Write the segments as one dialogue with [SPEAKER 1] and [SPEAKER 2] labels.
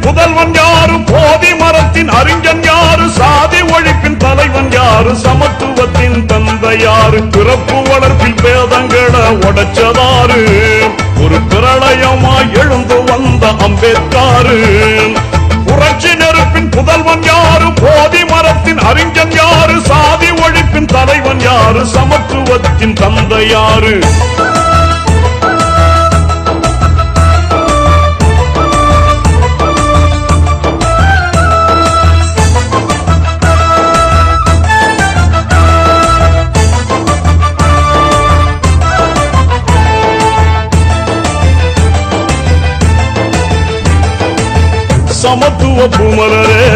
[SPEAKER 1] புதல்வன் யாரு, போதி மரத்தின் அறிஞன் யாரு, சாதி ஒழிப்பின் தலைவன் யாரு, சமத்துவத்தின் தந்தை யாரு, பிறப்பு வளர்ப்பில் பேதங்களை உடைச்சதாரு, ஒரு பிரளயமாய் எழுந்து வந்த அம்பேத்காரு. புரட்சி நெருப்பின் புதல்வன் யாரு, போதி மரத்தின் அறிஞன் யாரு, சாதி ஒழிப்பின் தலைவன் யாரு, சமத்துவத்தின் தந்தை யாரு. சமத்துவ பூமலரே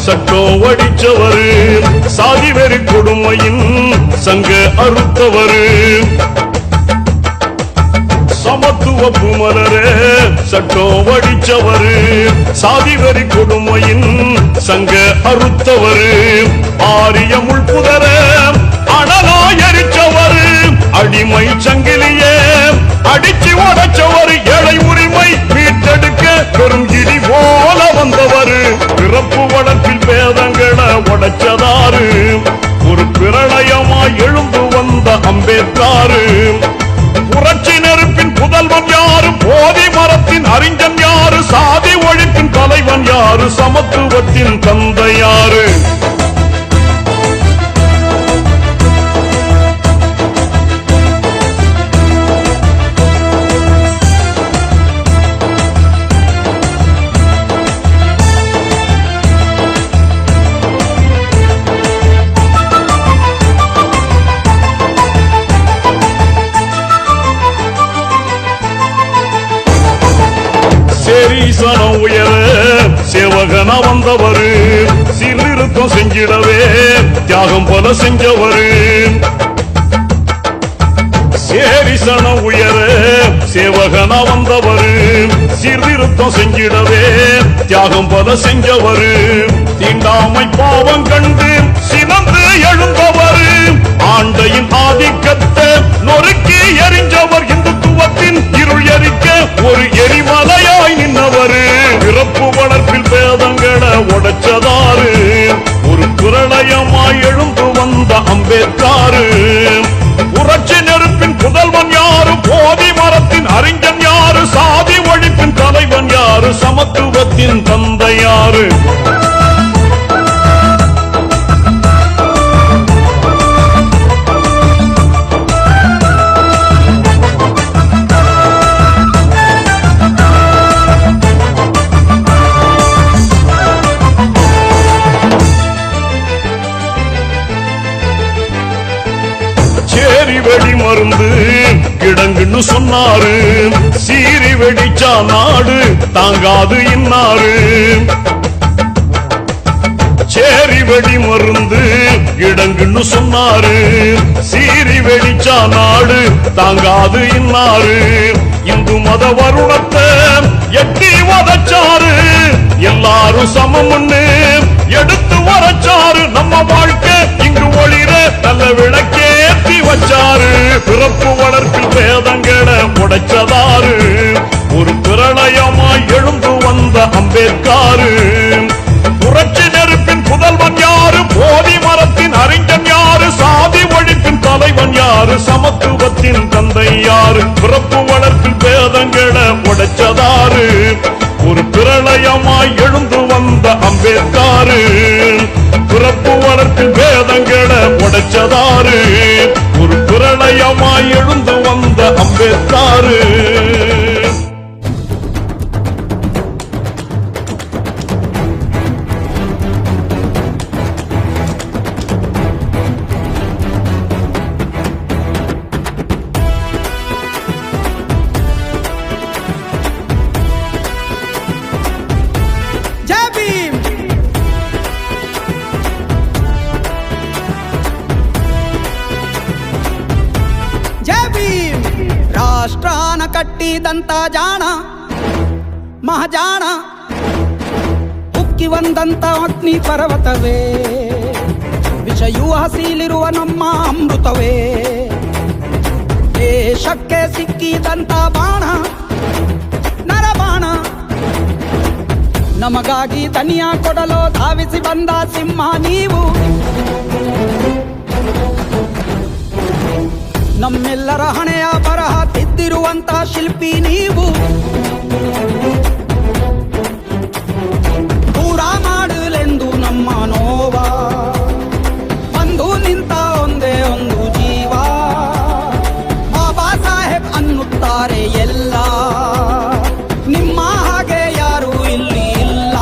[SPEAKER 1] சட்டம் வடிச்சவரு, சாதி வெறி கொடுமையின் சங்க அறுத்தவரு. சமத்துவ பூமலரே சட்டம் வடிச்சவரு, சாதி வெறி கொடுமையின் சங்க அறுத்தவரு. ஆரிய முள்புதர அனலாயரிச்சவரு, அடிமை சங்கிலியே அடிச்சு உடைச்சவரு, ஏழை உரிமை மீட்டெடுக்க பெரும் இடி போல வந்தவரு, பிறப்பு வளர்ப்பில் பேதங்களை உடைச்சதாரு, ஒரு பிரளயமாய் எழுந்து வந்த அம்பேத்காரு. புரட்சி நெருப்பின் புதல்வன் யாரு, போதி மரத்தின் அறிஞன் யாரு, சாதி ஒழிப்பின் தலைவன் யாரு, சமத்துவத்தின் தந்தை யாரு. சேரீசனம் உயர சேவகன வந்தவரு, சீர்திருத்தம் செஞ்சிடவே தியாகம் போல செஞ்சவரு. சேரீசனம் உயர சேவகன வந்தவரு, சீர்திருத்தம் செஞ்சிடவே தியாகம் போல செஞ்சவரு. தீண்டாமை பாவம் கண்டு சினந்து எழுந்தவரு, ஆண்டையின் ஆதிக்கத்தை நொறுக்கி எரிஞ்சவர், இந்துத்துவத்தின் இருள் எரிக்க ஒரு எரிமலையாய் நின்னவரு, பிறப்பு வளர்ப்பில் பேதங்களை உடைச்சதாரு, ஒரு பிரளயமாய் எழுந்து வந்த அம்பேத்காரு. புரட்சி நெருப்பின் புதல்வன் யாரு, போதி மரத்தின் அறிஞன் யாரு, சாதி ஒழிப்பின் தலைவன் யாரு, சமத்துவத்தின் தந்தை யாரு. வெடி மருந்து கிடங்குன்னு சொன்னாரு, சீரி வெடிச்சா நாடு தாங்காது இன்னாரு. சேரி வெடி மருந்து கிடங்குன்னு சொன்னாரு, சீரி வெடிச்சா நாடு தாங்காது இன்னாரு. இந்து மத வருணத்தை எட்டி வதச்சாரு, எல்லாரும் சமம்னு எடுத்து வரச்சாரு, நம்ம வாழ்க்கை இங்கு ஒளிர நல்ல விளக்கேற்றி வச்சாரு, பிறப்பு வளர்ப்பில் பேதங்களை உடைச்சதாரு, ஒரு பிரளயமாய் எழுந்து வந்த அம்பேத்காரு. புரட்சி நெருப்பின் புதல்வன் யாரு, போதி மரத்தின் அறிஞன் யாரு, சாதி ஒழிப்பின் தலைவன் யாரு, சமத்துவத்தின் தந்தை யாரு, பிறப்பு வளர்ப்பில் பேதங்களை உடைச்சதாரு, ஒரு பிரளயமாய் எழுந்து வந்த அம்பேத்காரு. பிறப்பு வளர்ப்பில் பேதங்களை உடைச்சதாரு, ஒரு பிரளயமாய் எழுந்து வந்த அம்பேத்காரு.
[SPEAKER 2] ರಾಷ್ಟ್ರಾನ ಕಟ್ಟಿದಂತ ಜಾಣ ಮಹಾಜಾಣ, ಉಕ್ಕಿ ಬಂದಂತ ಅಗ್ನಿ ಪರ್ವತವೇ, ವಿಷಯೂ ಹಸಿಲಿರುವ ನಮ್ಮ ಅಮೃತವೇ, ದೇಶಕ್ಕೆ ಸಿಕ್ಕಿದಂತ ಬಾಣ ನರಬಾಣ, ನಮಗಾಗಿ ದನಿಯ ಕೊಡಲು ಧಾವಿಸಿ ಬಂದ ಸಿಂಹ ನೀವು. ನಮ್ಮೆಲ್ಲರ ಹಣೆಯ ಬರಹ ತಿದ್ದಿರುವಂತ ಶಿಲ್ಪಿ ನೀವು. ದೂರ ಮಾಡಲೆಂದು ನಮ್ಮ ನೋವ ಬಂದು ನಿಂತ ಒಂದೇ ಒಂದು ಜೀವ. ಬಾಬಾ ಸಾಹೇಬ್ ಅನ್ನುತ್ತಾರೆ ಎಲ್ಲ, ನಿಮ್ಮ ಹಾಗೆ ಯಾರು ಇಲ್ಲಿ ಇಲ್ಲ.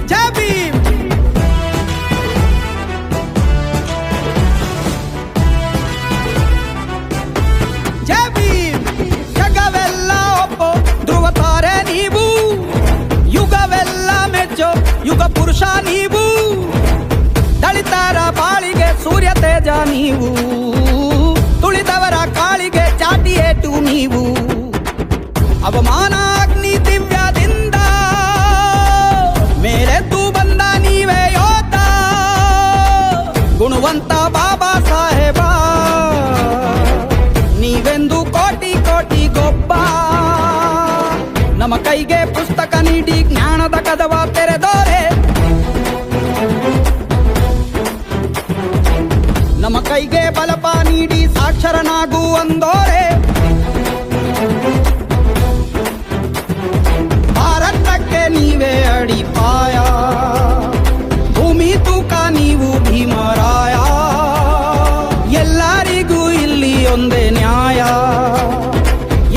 [SPEAKER 2] ಜೈ ಭೀಮ್. ಜೈ ಭೀಮ್. ಜಗವೆಲ್ಲ ಒಪ್ಪೋ ಧ್ರುವ ತಾರೆ ನೀವು. ಯುಗವೆಲ್ಲ ಮೆಚ್ಚೋ ಯುಗ ಪುರುಷ ನೀವು. ದಳಿತರ ಬಾಳಿಗೆ ಸೂರ್ಯ ತೇಜ ನೀವು. ತುಳಿದವರ ಕಾಳಿಗೆ ಚಾಟಿ ಏಟು ನೀವು. ಅವಮಾನ ಅಗ್ನಿ ದಿವ್ಯದಿಂದ ಮೇಲೆದ್ದು ಬಂದ ನೀವೇ ಯೋಧ. ಗುಣವಂತ ಬಾಬಾ ಸಾಹೇಬ ನೀವೆಂದು ಕೋಟಿ ಕೋಟಿ ಗೊಬ್ಬ. ನಮ್ಮ ಕೈಗೆ ಪುಸ್ತಕ ನೀಡಿ ಜ್ಞಾನದ ಕದವ ತೆರೆದೋರೆ. ನಮ್ಮ ಕೈಗೆ ಬಲಪ ನೀಡಿ ಸಾಕ್ಷರನಾಗು ಅಂದೋರೆ. ಭಾರತಕ್ಕೆ ನೀವೇ ಅಡಿಪಾಯ. ಭೂಮಿ ತೂಕ ನೀವು ಭೀಮರಾಯ. ಎಲ್ಲರಿಗೂ ಇಲ್ಲಿ ಒಂದೇ ನ್ಯಾಯ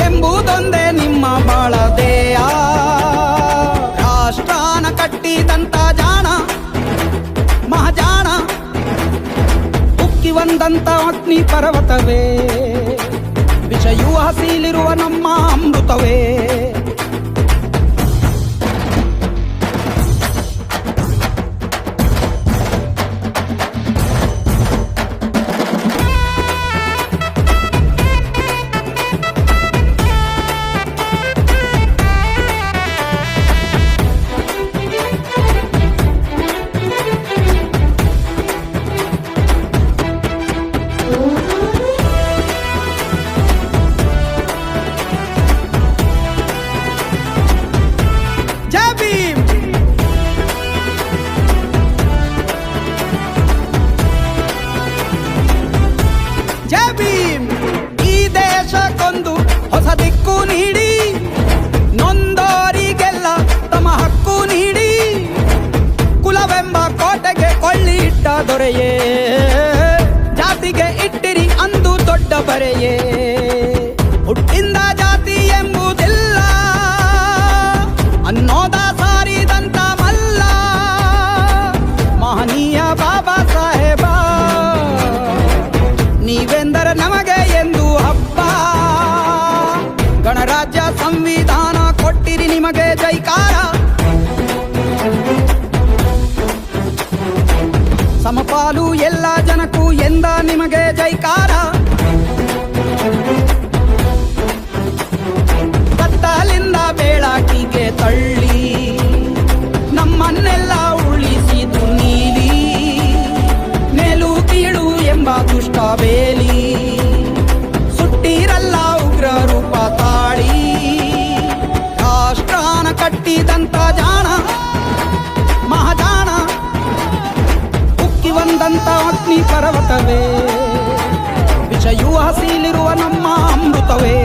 [SPEAKER 2] ಎಂಬುದೊಂದೇ ನಿಮ್ಮ ಬಾಳದೇಯ. ರಾಷ್ಟ್ರಾನ ಕಟ್ಟಿದಂತ ಜಾಣ ಮಹಾಜಾಣ. ಉಕ್ಕಿ ಒಂದಂತ ಅಗ್ನಿ ಪರ್ವತವೇ. ವಿಷಯೂ ಹಸಿಲಿರುವ ನಮ್ಮ ಅಮೃತವೇ. ಜೈ ಭೀಮ್. ಜೈ ಭೀಮ್. ಈ ದೇಶಕ್ಕೊಂದು ಹೊಸ ದಿಕ್ಕು ನೀಡಿ, ನೊಂದೋರಿಗೆಲ್ಲ ತಮ್ಮ ಹಕ್ಕು ನೀಡಿ, ಕುಲವೆಂಬ ಕೋಟೆಗೆ ಕೊಳ್ಳಿ ಇಟ್ಟ ದೊರೆಯೇ, ಜಾತಿಗೆ ಇಟ್ಟಿರಿ ಅಂದು ದೊಡ್ಡ ಬರೆಯೇ. ಹುಟ್ಟಿಂದ ಜಾತಿ ಎಂಬುದಿಲ್ಲ ಅನ್ನೋದ ಸಾರಿದಂತ ಮಲ್ಲ. ಮಹನೀಯ ಬಾಬಾ ಸಾಹೇಬ ನೀವೆಂದರೆ ನಮಗೆ ಎಂದು ಹಬ್ಬ. ಗಣರಾಜ್ಯ ಸಂವಿಧಾನ ಕೊಟ್ಟಿರಿ ನಿಮಗೆ ಜೈಕಾರ. ಸಮಪಾಲು ಎಲ್ಲ ಜನಕ್ಕೂ ಎಂದ ನಿಮಗೆ ಜೈಕಾರ. ಕತ್ತಲಿಂದ ಬೆಳಕಿಗೆ ತಳ್ಳಿ ನಮ್ಮನ್ನೆಲ್ಲ ಉಳಿಸಿತು ನೀಲಿ. ಮೇಲು ಕೀಳು ಎಂಬ ದುಷ್ಟ ಬೇಲಿ ಸುಟ್ಟಿರಲ್ಲ ಉಗ್ರ ರೂಪ ತಾಳಿ. ರಾಷ್ಟ್ರಾನ ಕಟ್ಟಿದಂತ ಜಾಣ ಮಹಾಜಾಣ. ಉಕ್ಕಿ ಒಂದಂತ ಅಗ್ನಿ ಪರ್ವತವೇ. ವಿಷಯೂ ಹಸಿಲಿರುವ ನಮ್ಮ ಅಮೃತವೇ.